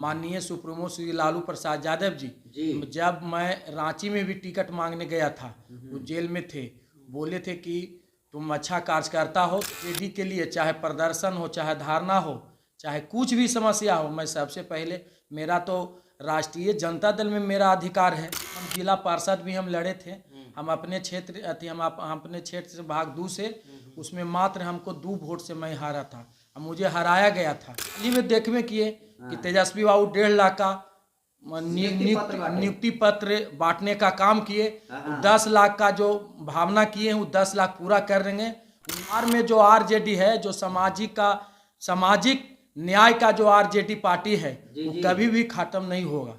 माननीय सुप्रीमो श्री लालू प्रसाद यादव जी जब मैं रांची में भी टिकट मांगने गया था, वो जेल में थे, बोले थे कि तुम अच्छा कार्यकर्ता हो, जेडी के लिए चाहे प्रदर्शन हो, चाहे धारणा हो, चाहे कुछ भी समस्या हो, मैं सबसे पहले, मेरा तो राष्ट्रीय जनता दल में मेरा अधिकार है। हम जिला पार्षद भी हम लड़े थे, हम अपने क्षेत्र हम अपने क्षेत्र से भाग 2 से, उसमें मात्र हमको 2 वोट से मैं हारा था, मुझे हराया गया था। हाल में देखने किए कि तेजस्वी बाबू 1.5 लाख का नियुक्ति पत्र बांटने का काम किए, 10 लाख का जो भावना किए वो 10 लाख पूरा कर देंगे। बिहार में जो आरजेडी है, जो सामाजिक न्याय का जो आरजेडी पार्टी है, वो कभी भी खत्म नहीं होगा।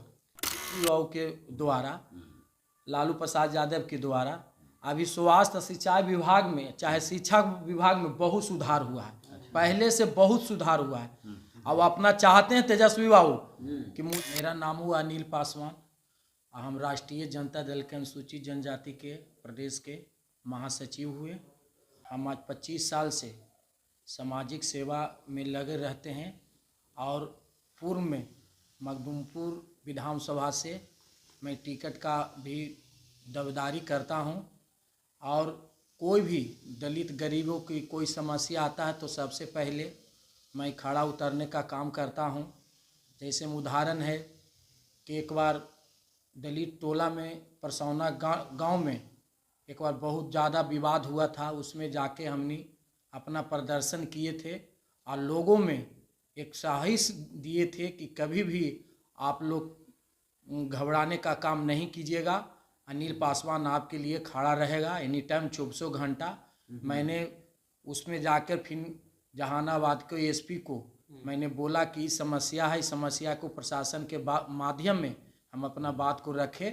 युवाओं के द्वारा, लालू प्रसाद यादव के द्वारा अभी स्वास्थ्य सिंचाई विभाग में, चाहे शिक्षा विभाग में बहुत सुधार हुआ है, पहले से बहुत सुधार हुआ है। अब अपना चाहते हैं तेजस्वी बाबू कि मेरा नाम हुआ अनिल पासवान, हम राष्ट्रीय जनता दल के अनुसूचित जनजाति के प्रदेश के महासचिव हुए। हम आज 25 साल से सामाजिक सेवा में लगे रहते हैं और पूर्व में मखदूमपुर विधानसभा से मैं टिकट का भी दावेदारी करता हूं, और कोई भी दलित गरीबों की कोई समस्या आता है तो सबसे पहले मैं खड़ा उतरने का काम करता हूं। जैसे उदाहरण है कि एक बार दलित टोला में परसौना गांव में एक बार बहुत ज़्यादा विवाद हुआ था, उसमें जाके हमने अपना प्रदर्शन किए थे और लोगों में एक साहस दिए थे कि कभी भी आप लोग घबराने का काम नहीं कीजिएगा, अनिल पासवान आपके लिए खड़ा रहेगा एनी टाइम 24 घंटा। मैंने उसमें जाकर फिर जहानाबाद के एसपी को मैंने बोला कि समस्या है, समस्या को प्रशासन के माध्यम में हम अपना बात को रखें,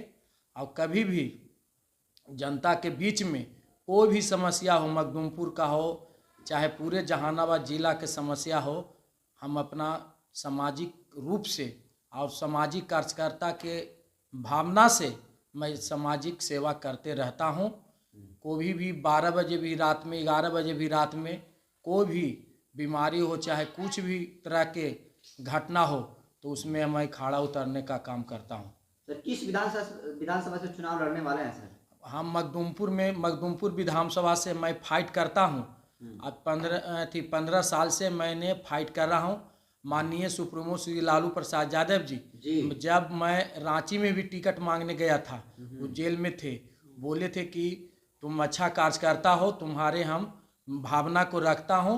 और कभी भी जनता के बीच में कोई भी समस्या हो, मखदूमपुर का हो चाहे पूरे जहानाबाद जिला के समस्या हो, हम अपना सामाजिक रूप से और सामाजिक कार्यकर्ता के भावना से मैं सामाजिक सेवा करते रहता हूं। कोई भी 12 बजे भी रात में, 11 बजे भी रात में कोई भी बीमारी हो, चाहे कुछ भी तरह के घटना हो, तो उसमें मैं खड़ा उतरने का काम करता हूं। सर किस विधानसभा से चुनाव लड़ने वाले हैं सर? हम मखदूमपुर विधानसभा से मैं फाइट करता हूं। अब 15 साल से मैंने फाइट कर रहा हूं। माननीय सुप्रीमो श्री लालू प्रसाद यादव जी जब मैं रांची में भी टिकट मांगने गया था, वो जेल में थे, बोले थे कि तुम अच्छा कार्यकर्ता हो, तुम्हारे हम भावना को रखता हूं।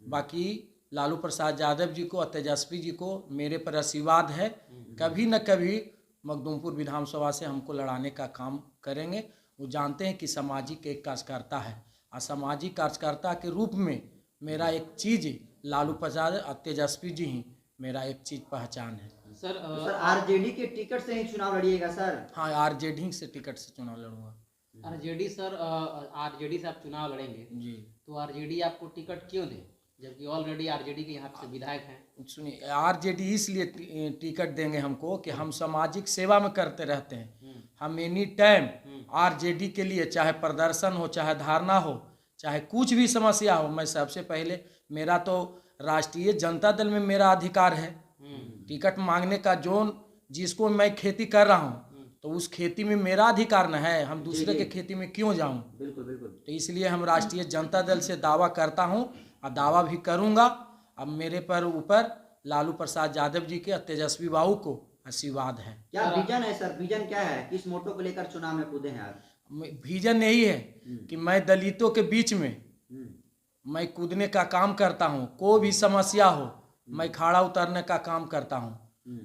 बाकी लालू प्रसाद यादव जी को और तेजस्वी जी को मेरे पर आशीर्वाद है, कभी न कभी मखदूमपुर विधानसभा से हमको लड़ाने का काम करेंगे। वो जानते हैं कि सामाजिक एक कार्यकर्ता है, और सामाजिक कार्यकर्ता के रूप में मेरा एक चीज़ लालू प्रसाद और तेजस्वी जी ही मेरा एक चीज़ पहचान है। सर आरजेडी के टिकट से ही चुनाव लड़िएगा सर? हाँ, आरजेडी से टिकट से चुनाव लड़ूंगा। आरजेडी सर, आरजेडी से आप चुनाव लड़ेंगे जी, तो आरजेडी आपको टिकट क्यों दे, जबकि ऑलरेडी आरजेडी के यहाँ से विधायक हैं? सुनिए, आरजेडी इसलिए टिकट देंगे हमको कि हम सामाजिक सेवा में करते रहते हैं। हम एनी टाइम आरजेडी के लिए चाहे प्रदर्शन हो, चाहे धारणा हो, चाहे कुछ भी समस्या हो, मैं सबसे पहले, मेरा तो राष्ट्रीय जनता दल में मेरा अधिकार है टिकट मांगने का। जिसको मैं खेती कर रहा हूँ तो उस खेती में मेरा अधिकार न है, हम दूसरे के खेती में क्यों जाऊं? बिल्कुल बिल्कुल। तो इसलिए हम राष्ट्रीय जनता दल से दावा करता हूं और दावा भी करूंगा। अब मेरे पर ऊपर लालू प्रसाद यादव जी के और तेजस्वी बाबू को आशीर्वाद है। क्या विजन है सर? विजन क्या है? किस मोटो को लेकर चुनाव में कूदे हैं आप? विजन यही है कि मैं दलितों के बीच में मैं कूदने का काम करता हूं, कोई भी समस्या हो मैं खड़ा उतरने का काम करता हूं।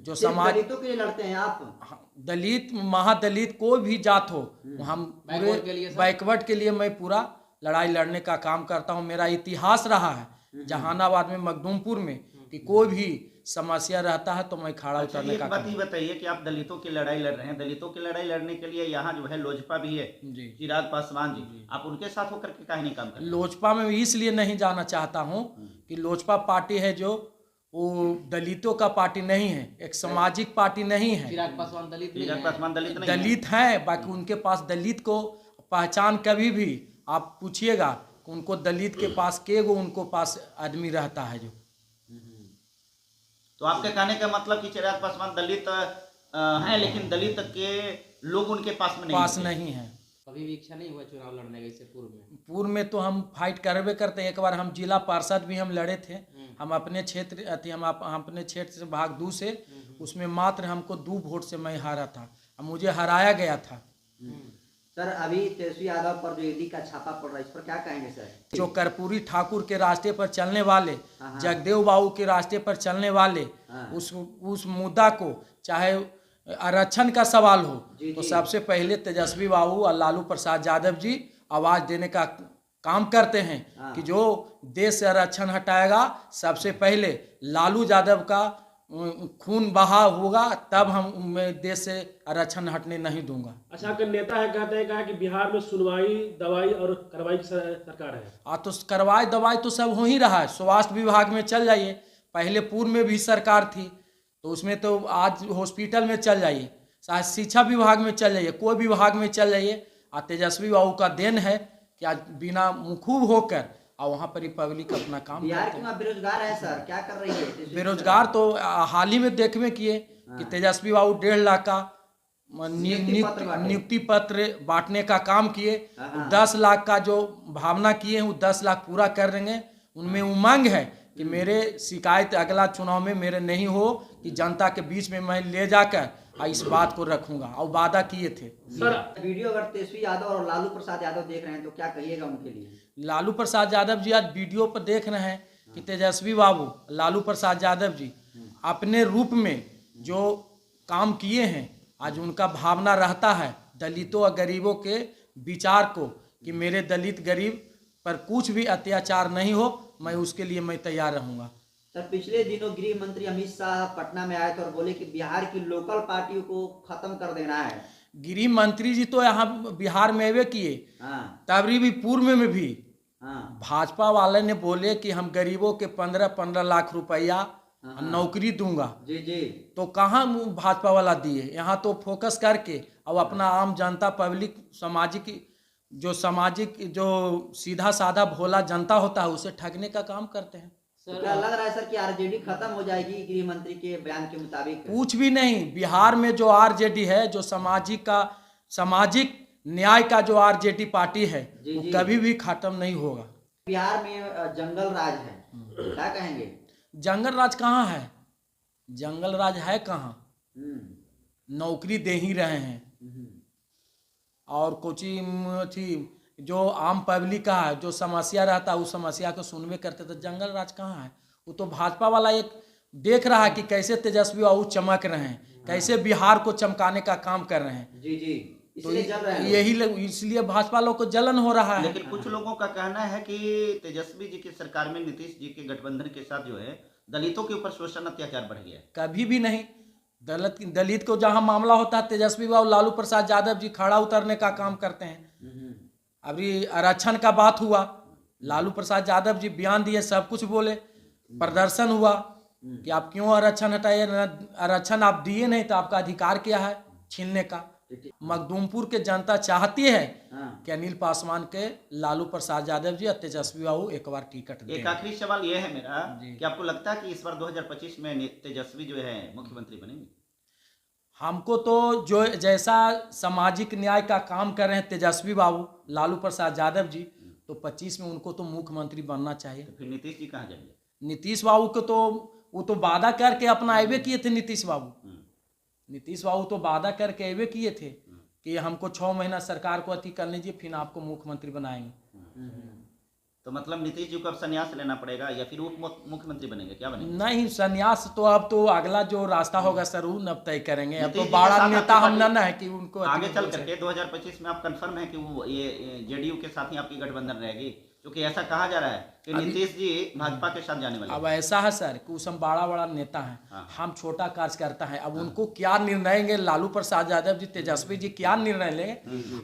जो समाज दलितों के लिए लड़ते हैं आप? दलित, महादलित, कोई भी जात हो, हम पूरे बैकवर्ड के लिए मैं पूरा लड़ाई लड़ने का काम करता हूं। मेरा इतिहास रहा है जहानाबाद में, मखदूमपुर में, कि कोई भी समस्या रहता है तो मैं खड़ा उतरने का बात ही बताइए कि आप दलितों की लड़ाई लड़ रहे हैं, दलितों की लड़ाई लड़ने के लिए यहाँ जो है लोजपा भी है जी, चिराग पासवान जी, आप उनके साथ होकर के काहे नहीं काम कर रहे? लोजपा में इसलिए नहीं जाना चाहता हूँ कि लोजपा पार्टी है जो वो दलितों का पार्टी नहीं है, एक सामाजिक पार्टी नहीं है। चिराग पासवान दलित नहीं चिराग हैं। पासवान दलित नहीं दलित हैं, बाकी उनके पास दलित को पहचान कभी भी आप पूछिएगा कि उनको दलित के पास के गो उनको पास आदमी रहता है जो तो आपके कहने का मतलब कि चिराग पासवान दलित हैं, लेकिन दलित के लोग उनके पास में पास होते। नहीं है। कभी भी इच्छा नहीं हुआ चुनाव लड़ने का इससे पूर्व में? पूर्व में तो हम फाइट करबे करते हैं। एक बार हम जिला पार्षद भी हम लड़े थे। हम अपने क्षेत्र हम अपने क्षेत्र से भाग 2 से, उसमें मात्र हमको 2 वोट से मैं हारा था, मुझे हराया गया था। सर अभी तेजस्वी यादव पर जो ईडी का छापा पड़ रहा है, इस पर क्या कहेंगे सर? जो कर्पूरी ठाकुर के रास्ते पर चलने वाले, हाँ। जगदेव बाबू के रास्ते पर चलने वाले, हाँ। उस मुद्दा को, चाहे आरक्षण का सवाल हो, जी, तो जी। सबसे पहले तेजस्वी बाबू और लालू प्रसाद यादव जी आवाज देने का काम करते हैं। हाँ। कि जो देश से आरक्षण हटाएगा, सबसे पहले लालू यादव का खून बहा होगा, तब मैं देश से आरक्षण हटने नहीं दूंगा। अच्छा, आपके नेता है कहते हैं कहा कि बिहार में सुनवाई, दवाई और कार्रवाई की सरकार है। तो कार्रवाई दवाई तो सब हो ही रहा है। स्वास्थ्य विभाग में चल जाइए, पहले पूर्व में भी सरकार थी तो उसमें तो आज हॉस्पिटल में चल जाइए, चाहे शिक्षा विभाग में चल जाइए, कोई विभाग में चल जाइए। तेजस्वी बाबू का देन है कि आज बिना मुखूब होकर और वहाँ पर ही पब्लिक अपना काम बिहार करते की हैं। वहाँ बेरोजगार है सर, क्या कर रही है तेजस्वी? बेरोजगार तो हाल ही में देखबे किए कि तेजस्वी बाबू 1.5 लाख का नियुक्ति पत्र बांटने का काम किए। 10 लाख का जो भावना किए हैं वो 10 लाख पूरा कर देंगे। उनमें उमंग है कि मेरे शिकायत अगला चुनाव में मेरे नहीं हो, कि जनता के बीच में मैं ले जाकर इस बात को रखूंगा, और वादा किए थे। सर वीडियो अगर तेजस्वी यादव और लालू प्रसाद यादव देख रहे हैं तो क्या कहिएगा उनके लिए? लालू प्रसाद यादव जी आज वीडियो पर देख रहे हैं कि तेजस्वी बाबू, लालू प्रसाद यादव जी अपने रूप में जो काम किए हैं, आज उनका भावना रहता है दलितों और गरीबों के विचार को, कि मेरे दलित गरीब पर कुछ भी अत्याचार नहीं हो, मैं उसके लिए मैं तैयार रहूंगा। सर पिछले दिनों गृह मंत्री अमित शाह पटना में आए थे और बोले कि बिहार की लोकल पार्टियों को खत्म कर देना है। गृह मंत्री जी तो यहाँ बिहार में आवे किए, हाँ तभी भी पूर्व में भी हाँ भाजपा वाले ने बोले कि हम गरीबों के 15-15 लाख रुपया नौकरी दूंगा। जी जी। तो कहाँ भाजपा वाला दिए? यहाँ तो फोकस करके और अपना आम जनता, पब्लिक, सामाजिक जो सीधा साधा भोला जनता होता है उसे ठगने का काम करते हैं। तो क्या लग रहा है सर कि आरजेडी खत्म हो जाएगी गृह मंत्री के बयान के मुताबिक? कुछ भी नहीं। बिहार में जो आरजेडी है, जो सामाजिक न्याय का जो आरजेडी पार्टी है, जी, वो जी। कभी भी खत्म नहीं होगा। बिहार में जंगल राज है, क्या कहेंगे? जंगल राज कहाँ है? जंगल राज है कहाँ? नौकरी दे ही रहे हैं, और कोचिंग थी जो आम पब्लिक का है, जो समस्या रहता है उस समस्या को सुनवे करते। तो जंगल राज कहाँ है? वो तो भाजपा वाला एक देख रहा है कि कैसे तेजस्वी बाबू चमक रहे हैं, कैसे बिहार को चमकाने का काम कर रहे हैं। जी जी, तो इसलिए जल रहे हैं। इसलिए भाजपा लोग को जलन हो रहा है। लेकिन कुछ लोगों का कहना है कि तेजस्वी जी की सरकार में नीतीश जी के गठबंधन के साथ जो है दलितों के ऊपर शोषण अत्याचार बढ़ गया है। कभी भी नहीं। दलित को जहां मामला होता है, तेजस्वी बाबू, लालू प्रसाद यादव जी खड़ा उतरने का काम करते हैं। अभी आरक्षण का बात हुआ, लालू प्रसाद यादव जी बयान दिए, सब कुछ बोले, प्रदर्शन हुआ कि आप क्यों आरक्षण हटाइए, आरक्षण आप दिए नहीं तो आपका अधिकार क्या है छीनने का। मखदूमपुर के जनता चाहती है कि अनिल पासवान के लालू प्रसाद यादव जी और तेजस्वी बाबू एक बार टिकट दें। एक आखिरी सवाल यह है मेरा कि आपको लगता है कि इस बार 2025 में तेजस्वी जो है मुख्यमंत्री बनेंगे? हमको तो जो जैसा सामाजिक न्याय का काम कर रहे हैं तेजस्वी बाबू, लालू प्रसाद यादव जी, तो 25 में उनको तो मुख्यमंत्री बनना चाहिए। तो फिर नीतीश जी कहाँ जाएंगे? नीतीश बाबू को तो वो तो वादा करके अपना अबे किए थे। नीतीश बाबू तो वादा करके अबे किए थे कि हमको 6 महीना सरकार को अति कर लीजिए, फिर आपको मुख्यमंत्री बनाएंगे। तो मतलब नीतीश जी को अब संन्यास लेना पड़ेगा या फिर उप मुख्यमंत्री बनेंगे, क्या बनेंगे? नहीं, संन्यास तो अब तो अगला जो रास्ता होगा सर वो अब तय करेंगे। अब तो नीतीश जी बड़ा के साथ नेता आपकी हम पार्टी ना है कि उनको आगे चल करके 2025 में आप कंफर्म है कि वो ये जेडीयू के साथ ही आपकी गठबंधन रहेगी? क्योंकि ऐसा कहा जा रहा है कि नीतीश जी भाजपा के साथ जाने वाले हैं। अब ऐसा है सर कि उस हम बड़ा नेता हैं, हम छोटा कार्यकर्ता हैं। अब उनको क्या निर्णय लेंगे, लालू प्रसाद यादव जी, तेजस्वी जी क्या निर्णय लेंगे,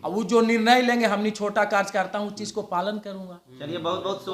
अब वो जो निर्णय लेंगे, हमने छोटा कार्यकर्ता हूँ, उस चीज को पालन करूंगा। चलिए, बहुत बहुत